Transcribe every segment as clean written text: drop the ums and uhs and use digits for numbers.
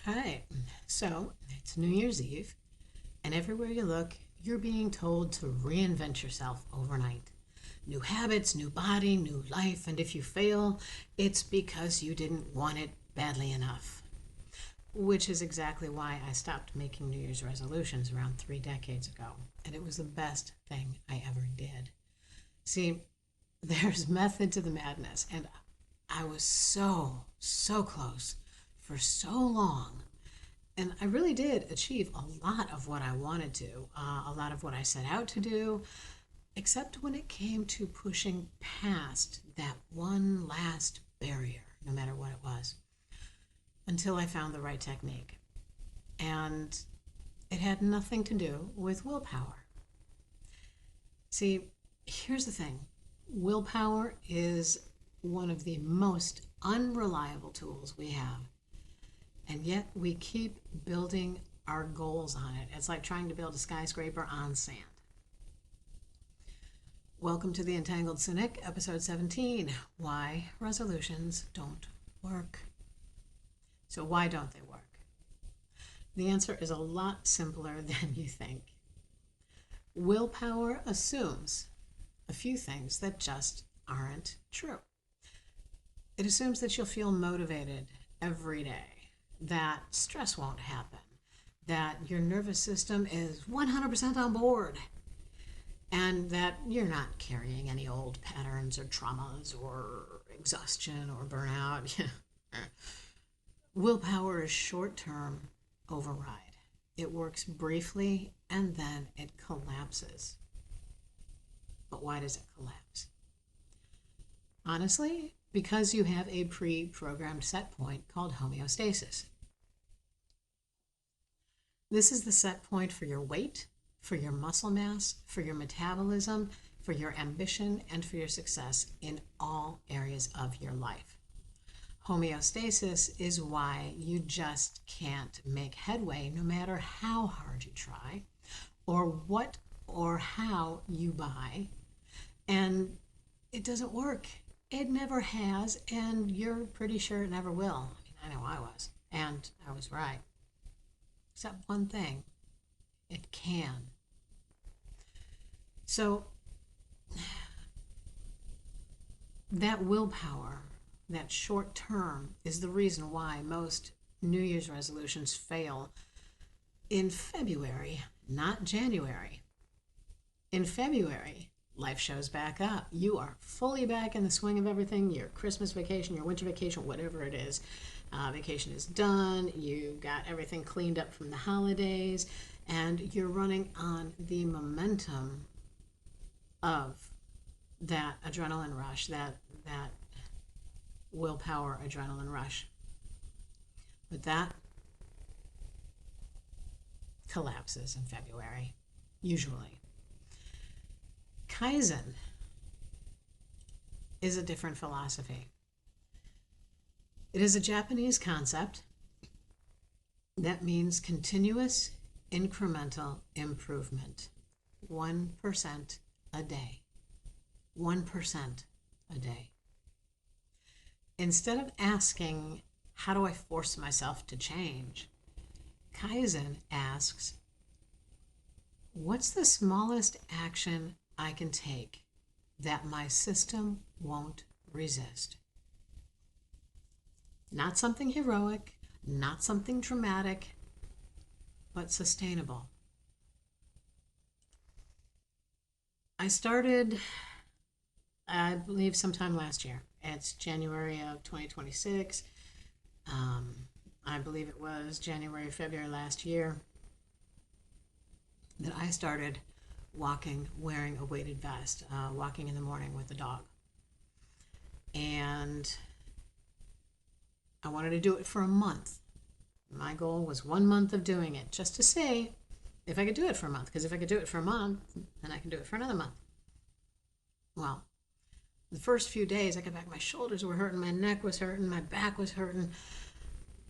All right, so it's New Year's Eve, and everywhere you look, you're being told to reinvent yourself overnight. New habits, new body, new life, and if you fail, it's because you didn't want it badly enough. Which is exactly why I stopped making New Year's resolutions around 3 decades ago, and it was the best thing I ever did. See, there's method to the madness, and I was so close for so long. And I really did achieve a lot of what I wanted to, a lot of what I set out to do, except when it came to pushing past that one last barrier, no matter what it was, until I found the right technique. And it had nothing to do with willpower. See, here's the thing: willpower is one of the most unreliable tools we have, and yet we keep building our goals on it. It's like trying to build a skyscraper on sand. Welcome to the Entangled Cynic, episode 17: Why Resolutions Don't Work. So, why don't they work? The answer is a lot simpler than you think. Willpower assumes a few things that just aren't true. It assumes that you'll feel motivated every day, that stress won't happen, that your nervous system is 100% on board, and that you're not carrying any old patterns or traumas or exhaustion or burnout. Willpower is short term override. It works briefly and then it collapses. But why does it collapse? Honestly, because you have a pre programmed set point called homeostasis. This is the set point for your weight, for your muscle mass, for your metabolism, for your ambition, and for your success in all areas of your life. Homeostasis is why you just can't make headway no matter how hard you try, or what or how you buy, and it doesn't work. It never has, and you're pretty sure it never will. I mean, I know I was, and I was right. Except one thing: it can. So, that willpower, that short term, is the reason why most New Year's resolutions fail in February, not January. In February, life shows back up. You are fully back in the swing of everything. Your Christmas vacation, your winter vacation, whatever it is. Vacation is done. You got everything cleaned up from the holidays, and you're running on the momentum of that adrenaline rush, that willpower adrenaline rush. But that collapses in February, usually. Kaizen is a different philosophy. It is a Japanese concept that means continuous incremental improvement. 1% a day. 1% a day. Instead of asking, how do I force myself to change? Kaizen asks, what's the smallest action I can take that my system won't resist? Not something heroic, not something dramatic, but sustainable. I started, I believe, sometime last year. It's January of 2026. I believe it was January, February last year that I started walking wearing a weighted vest, walking in the morning with the dog. And I wanted to do it for a month. My goal was 1 month of doing it, just to say if I could do it for a month. Because if I could do it for a month, then I can do it for another month. Well, the first few days, I got back, my shoulders were hurting, my neck was hurting, my back was hurting,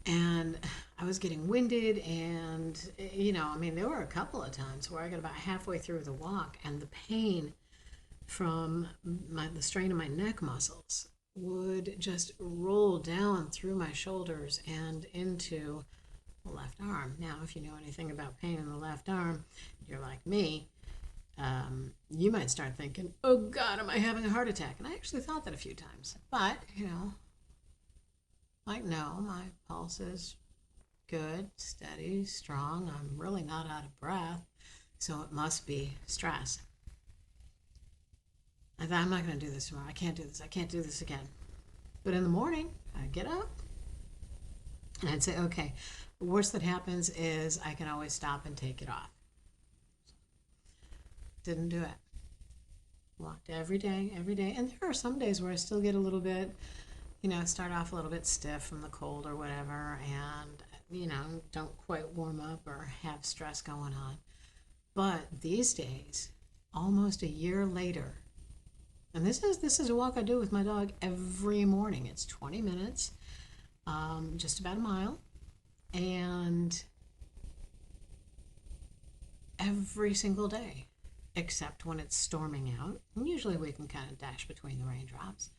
and I was getting winded. And, there were a couple of times where I got about halfway through the walk, and the pain from the strain of my neck muscles would just roll down through my shoulders and into the left arm. Now, if you know anything about pain in the left arm, you're like me, you might start thinking, oh God, am I having a heart attack? And I actually thought that a few times. But, like, no, my pulse is good, steady, strong. I'm really not out of breath. So it must be stress. I thought, I'm not going to do this tomorrow. I can't do this. I can't do this again. But in the morning, I'd get up and I'd say, okay, the worst that happens is I can always stop and take it off. Didn't do it. Walked every day, every day. And there are some days where I still get a little bit, start off a little bit stiff from the cold or whatever, and, don't quite warm up or have stress going on. But these days, almost a year later, and this is a walk I do with my dog every morning. It's 20 minutes, just about a mile, and every single day, except when it's storming out. And usually we can kind of dash between the raindrops,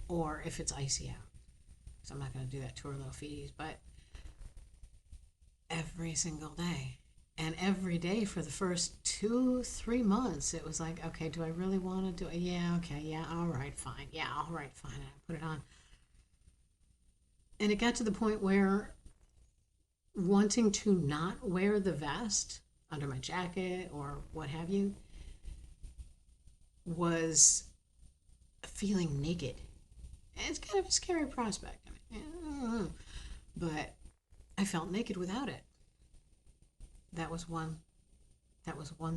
or if it's icy out. So I'm not going to do that to our little feeties, but every single day. And every day for the first 2-3 months, it was like, okay, do I really want to do it? Yeah, okay, yeah, all right, fine. Yeah, all right, fine. And I put it on. And it got to the point where wanting to not wear the vest under my jacket or what have you was feeling naked. And it's kind of a scary prospect. But I felt naked without it. That was one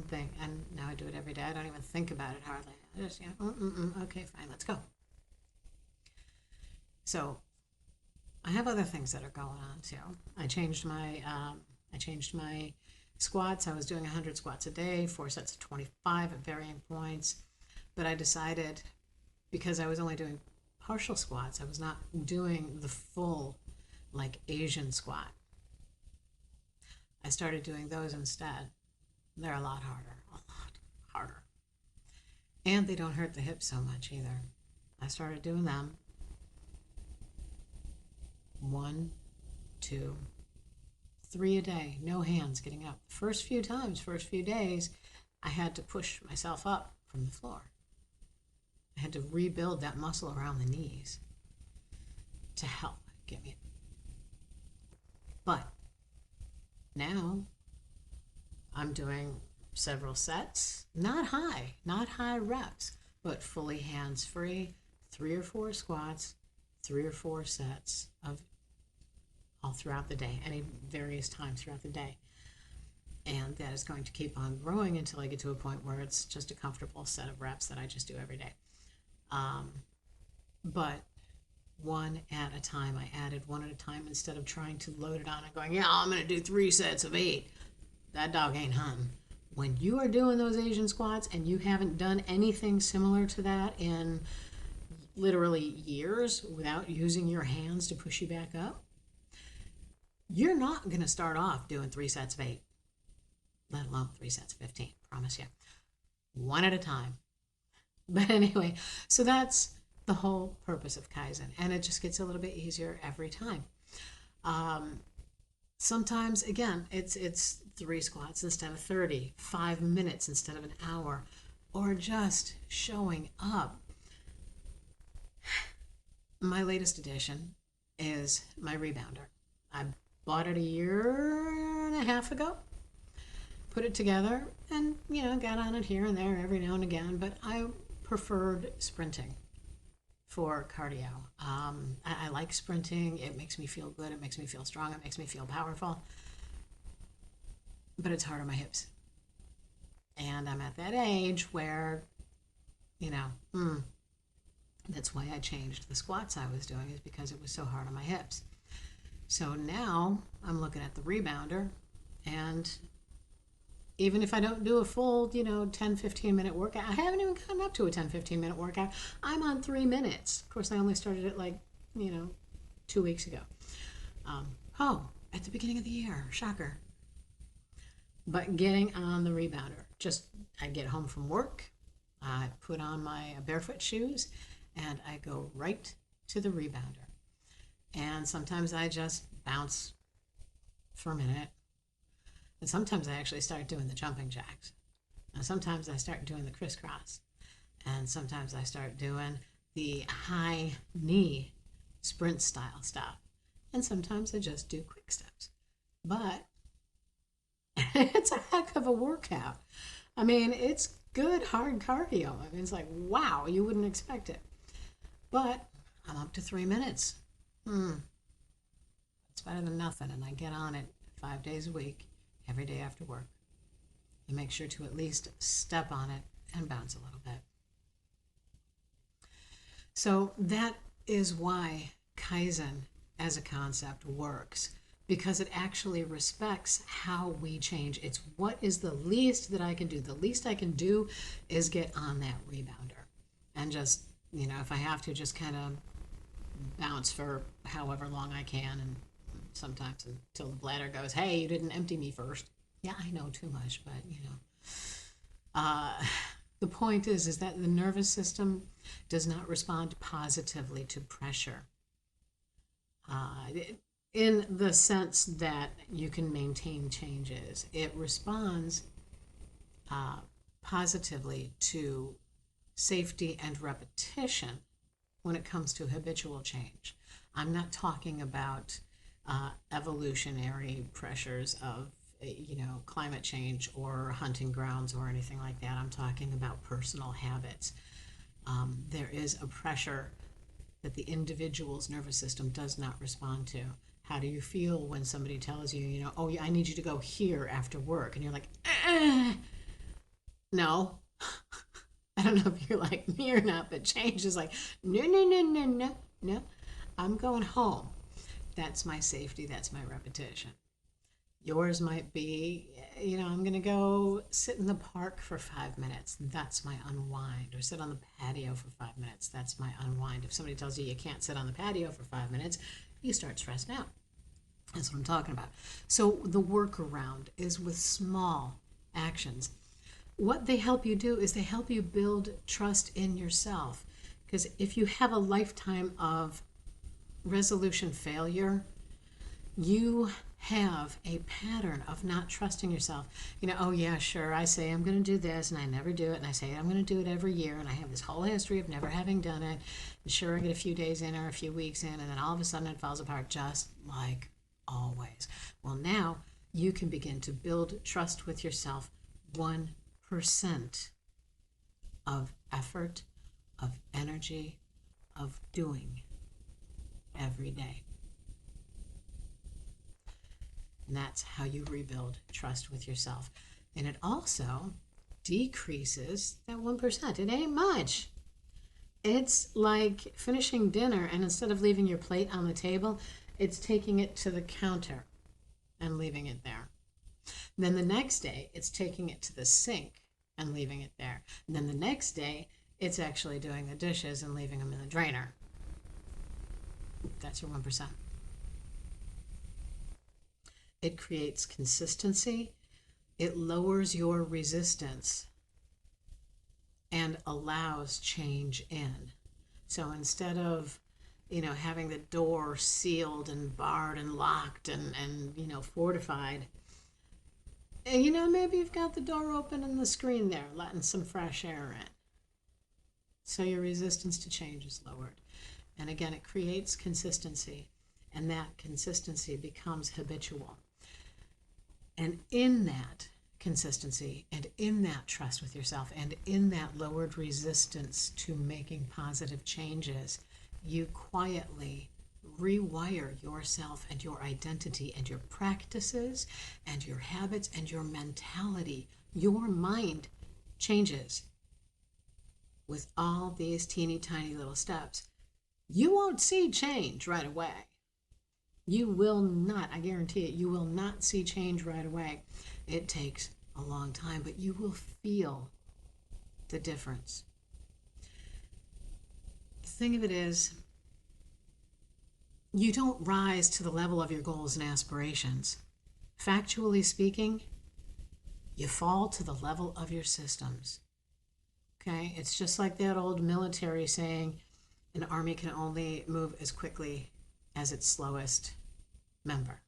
thing, and now I do it every day. I don't even think about it hardly. I just, okay, fine, let's go. So I have other things that are going on too. I changed my squats. I was doing 100 squats a day, 4 sets of 25 at varying points. But I decided, because I was only doing partial squats, I was not doing the full, like, Asian squat. I started doing those instead. They're a lot harder. And they don't hurt the hips so much either. I started doing them 1, 2, 3 a day, no hands getting up. First few days, I had to push myself up from the floor. I had to rebuild that muscle around the knees to help get me. But now I'm doing several sets, not high reps, but fully hands-free, 3 or 4 squats, 3 or 4 sets of all throughout the day, any various times throughout the day. And that is going to keep on growing until I get to a point where it's just a comfortable set of reps that I just do every day. But one at a time. I added one at a time instead of trying to load it on and going, yeah, I'm going to do 3 sets of 8. That dog ain't hunting. When you are doing those Asian squats and you haven't done anything similar to that in literally years without using your hands to push you back up, you're not going to start off doing 3 sets of 8, let alone 3 sets of 15, promise you. One at a time. But anyway, so that's the whole purpose of Kaizen, and it just gets a little bit easier every time. Sometimes, again, it's 3 squats instead of 30, 5 minutes instead of an hour, or just showing up. My latest addition is my rebounder. I bought it a year and a half ago, put it together, and, got on it here and there every now and again, but I preferred sprinting for cardio. I like sprinting. It makes me feel good. It makes me feel strong. It makes me feel powerful. But it's hard on my hips. And I'm at that age where, that's why I changed the squats I was doing, is because it was so hard on my hips. So now I'm looking at the rebounder, and even if I don't do a full, 10-15 minute workout, I haven't even gotten up to a 10-15 minute workout. I'm on 3 minutes. Of course, I only started it 2 weeks ago. At the beginning of the year, shocker. But getting on the rebounder, I get home from work, I put on my barefoot shoes, and I go right to the rebounder. And sometimes I just bounce for a minute. And sometimes I actually start doing the jumping jacks. And sometimes I start doing the crisscross. And sometimes I start doing the high knee sprint style stuff. And sometimes I just do quick steps. But it's a heck of a workout. I mean, it's good, hard cardio. I mean, it's like, wow, you wouldn't expect it. But I'm up to 3 minutes. It's better than nothing. And I get on it 5 days a week, every day after work. And make sure to at least step on it and bounce a little bit. So that is why Kaizen as a concept works, because it actually respects how we change. It's what is the least that I can do. The least I can do is get on that rebounder and just, if I have to, just kind of bounce for however long I can, and sometimes until the bladder goes, hey, you didn't empty me first. Yeah, I know too much, but the point is that the nervous system does not respond positively to pressure. In the sense that you can maintain changes, it responds positively to safety and repetition when it comes to habitual change. I'm not talking about evolutionary pressures of climate change or hunting grounds or anything like that. I'm talking about personal habits. There is a pressure that the individual's nervous system does not respond to. How do you feel when somebody tells you, oh, I need you to go here after work? And you're like, no. I don't know if you're like me or not, but change is like, no. I'm going home. That's my safety. That's my repetition. Yours might be, I'm going to go sit in the park for 5 minutes. That's my unwind. Or sit on the patio for 5 minutes. That's my unwind. If somebody tells you can't sit on the patio for 5 minutes, you start stressing out. That's what I'm talking about. So the workaround is with small actions. What they help you do is they help you build trust in yourself. Because if you have a lifetime of resolution failure, you have a pattern of not trusting yourself. Oh yeah, sure, I say I'm going to do this and I never do it, and I say I'm going to do it every year, and I have this whole history of never having done it, and sure, I get a few days in or a few weeks in, and then all of a sudden it falls apart, just like always. Well, now you can begin to build trust with yourself 1% of effort, of energy, of doing every day. And that's how you rebuild trust with yourself. And it also decreases that 1%. It ain't much. It's like finishing dinner, and instead of leaving your plate on the table, it's taking it to the counter and leaving it there. And then the next day, it's taking it to the sink and leaving it there. And then the next day, it's actually doing the dishes and leaving them in the drainer. That's your 1%. It creates consistency. It lowers your resistance and allows change in. So instead of, having the door sealed and barred and locked and fortified, maybe you've got the door open and the screen there, letting some fresh air in. So your resistance to change is lowered. And again, it creates consistency, and that consistency becomes habitual. And in that consistency, and in that trust with yourself, and in that lowered resistance to making positive changes, you quietly rewire yourself and your identity and your practices and your habits and your mentality. Your mind changes with all these teeny tiny little steps. You won't see change right away. You will not, I guarantee it, you will not see change right away. It takes a long time, but you will feel the difference. The thing of it is, you don't rise to the level of your goals and aspirations. Factually speaking, you fall to the level of your systems. Okay? It's just like that old military saying, an army can only move as quickly as its slowest member.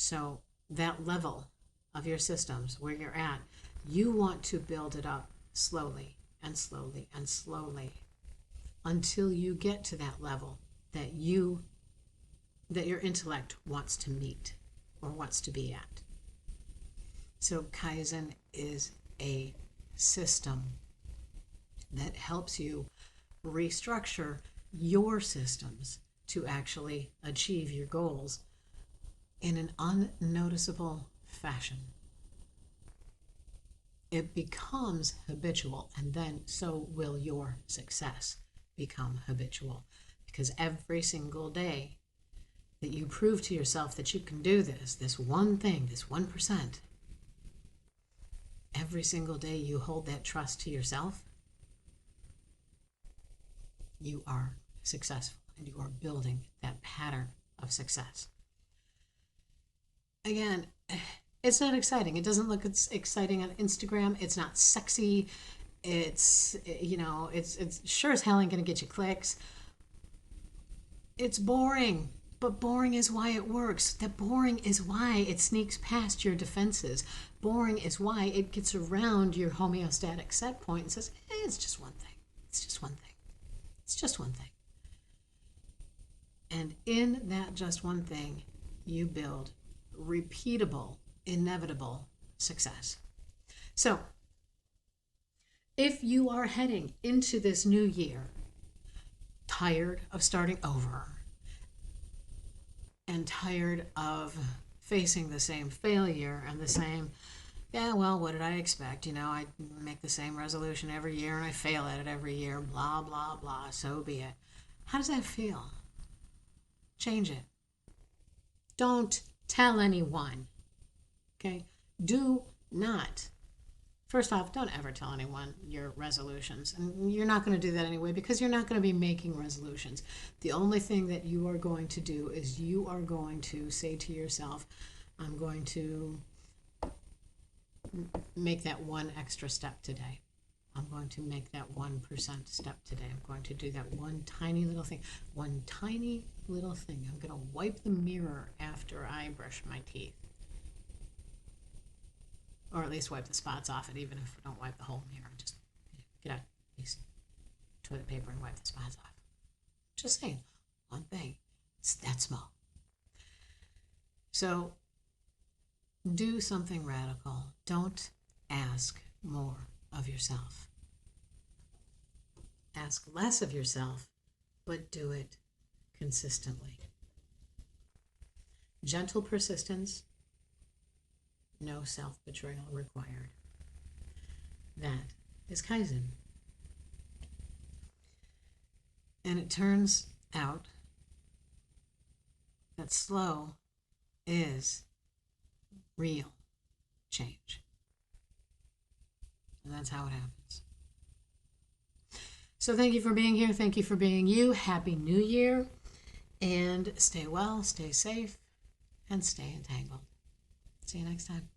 So that level of your systems where you're at, you want to build it up slowly and slowly and slowly until you get to that level that your intellect wants to meet or wants to be at. So Kaizen is a system that helps you restructure your systems to actually achieve your goals in an unnoticeable fashion. It becomes habitual, and then so will your success become habitual. Because every single day that you prove to yourself that you can do this one thing, this 1%, every single day you hold that trust to yourself, you are successful and you are building that pattern of success. Again, it's not exciting. It doesn't look exciting on Instagram. It's not sexy. It's sure as hell ain't gonna get you clicks. It's boring, but boring is why it works. That boring is why it sneaks past your defenses. Boring is why it gets around your homeostatic set point and says, it's just one thing. It's just one thing. It's just one thing. And in that just one thing, you build repeatable, inevitable success. So, if you are heading into this new year tired of starting over and tired of facing the same failure and the same, what did I expect? I make the same resolution every year and I fail at it every year, blah, blah, blah, so be it. How does that feel? Change it. Don't tell anyone. Okay? Do not. First off, don't ever tell anyone your resolutions. And you're not going to do that anyway because you're not going to be making resolutions. The only thing that you are going to do is you are going to say to yourself, I'm going to make that one extra step today. I'm going to make that 1% step today. I'm going to do that one tiny little thing. One tiny little thing. I'm going to wipe the mirror after I brush my teeth. Or at least wipe the spots off it, even if I don't wipe the whole mirror. Just get out a piece of toilet paper and wipe the spots off. Just saying, one thing. It's that small. So, do something radical. Don't ask more of yourself. Ask less of yourself, but do it consistently. Gentle persistence, no self-betrayal required. That is Kaizen. And it turns out that slow is real change. And that's how it happens. So thank you for being here. Thank you for being you. Happy New Year. And stay well, stay safe, and stay entangled. See you next time.